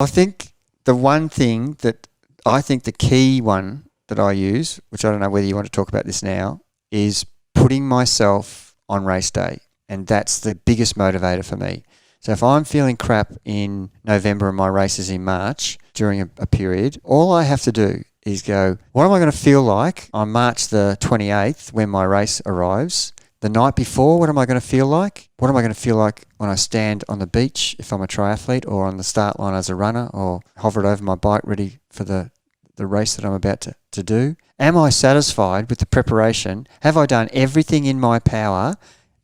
I think the one thing that I think the key one that I use, which I don't know whether you want to talk about this now, is putting myself on race day. And that's the biggest motivator for me. So if I'm feeling crap in November and my race is in March during a period, all I have to do is go, what am I going to feel like on March the 28th when my race arrives? The night before, what am I going to feel like? What am I going to feel like when I stand on the beach if I'm a triathlete, or on the start line as a runner, or hovered over my bike ready for the race that I'm about to do? Am I satisfied with the preparation? Have I done everything in my power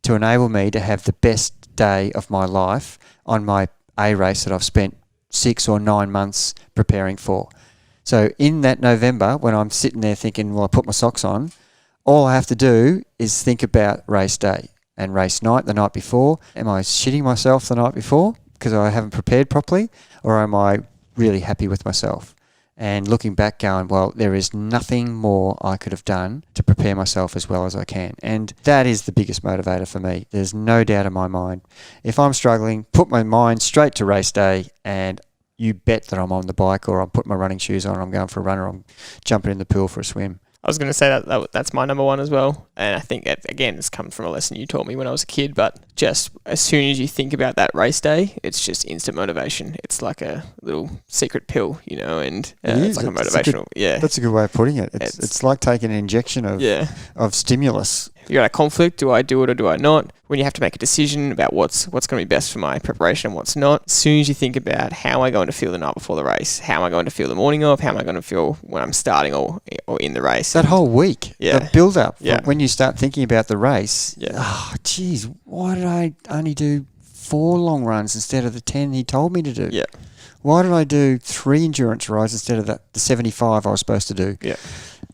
to enable me to have the best day of my life on my A race that I've spent 6 or 9 months preparing for? So in that November, when I'm sitting there thinking, well, I put my socks on, all I have to do is think about race day and race night the night before. Am I shitting myself the night before because I haven't prepared properly, or am I really happy with myself? And looking back going, well, there is nothing more I could have done to prepare myself as well as I can. And that is the biggest motivator for me. There's no doubt in my mind. If I'm struggling, put my mind straight to race day, and you bet that I'm on the bike, or I'm putting my running shoes on, I'm going for a run, or I'm jumping in the pool for a swim. I was going to say that's my number one as well. And I think, again, it's come from a lesson you taught me when I was a kid, but just as soon as you think about that race day, it's just instant motivation. It's like a little secret pill, and it's like a motivational. That's a good way of putting it. It's like taking an injection of stimulus. You're at a conflict. Do I do it or do I not? When you have to make a decision about what's going to be best for my preparation and what's not, as soon as you think about how am I going to feel the night before the race, how am I going to feel the morning of, how am I going to feel when I'm starting or in the race. That whole week, the build-up, when you start thinking about the race, geez, why did I only do 4 long runs instead of the 10 he told me to do? Yeah. Why did I do 3 endurance rides instead of the 75 I was supposed to do? Yeah.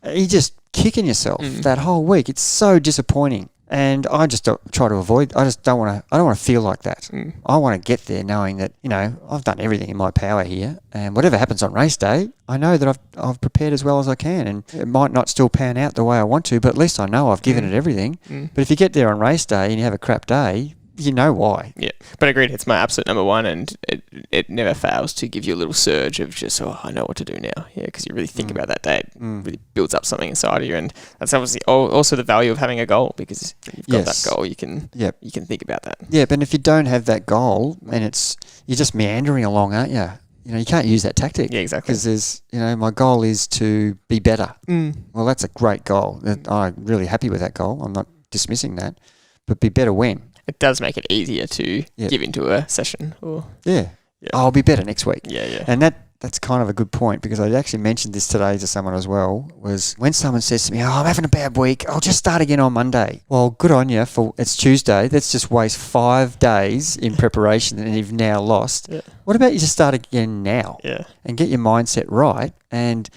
You're just kicking yourself that whole week. It's so disappointing. And I just try to avoid. I don't want to feel like that. I want to get there knowing that I've done everything in my power here, and whatever happens on race day, I know that I've prepared as well as I can. And it might not still pan out the way I want to, but at least I know I've given it everything. But if you get there on race day and you have a crap day, you know why. Yeah, but agreed, it's my absolute number one, and it never fails to give you a little surge of just, I know what to do now. Yeah, because you really think about that day. It really builds up something inside of you, and that's obviously also the value of having a goal, because if you've got that goal, you can think about that. Yeah, but if you don't have that goal, and you're just meandering along, aren't you? You can't use that tactic. Yeah, exactly. Because there's, my goal is to be better. Well, that's a great goal. I'm really happy with that goal. I'm not dismissing that, but be better when? It does make it easier to give into a session. I'll be better next week. Yeah. And that's kind of a good point, because I actually mentioned this today to someone as well, was when someone says to me, I'm having a bad week, I'll just start again on Monday. Well, good on you, for it's Tuesday. Let's just waste 5 days in preparation and you've now lost. Yeah. What about you just start again now? Yeah. And get your mindset right. And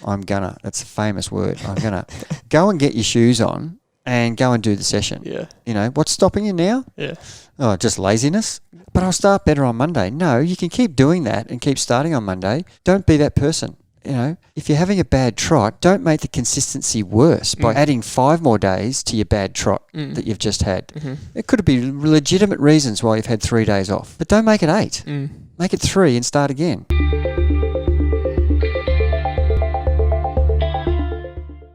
that's a famous word, I'm going to go and get your shoes on and go and do the session. Yeah. What's stopping you now? Yeah. Oh, just laziness? But I'll start better on Monday. No, you can keep doing that and keep starting on Monday. Don't be that person. If you're having a bad trot, don't make the consistency worse by adding 5 more days to your bad trot that you've just had. It could be legitimate reasons why you've had 3 days off, but don't make it 8. Make it 3 and start again.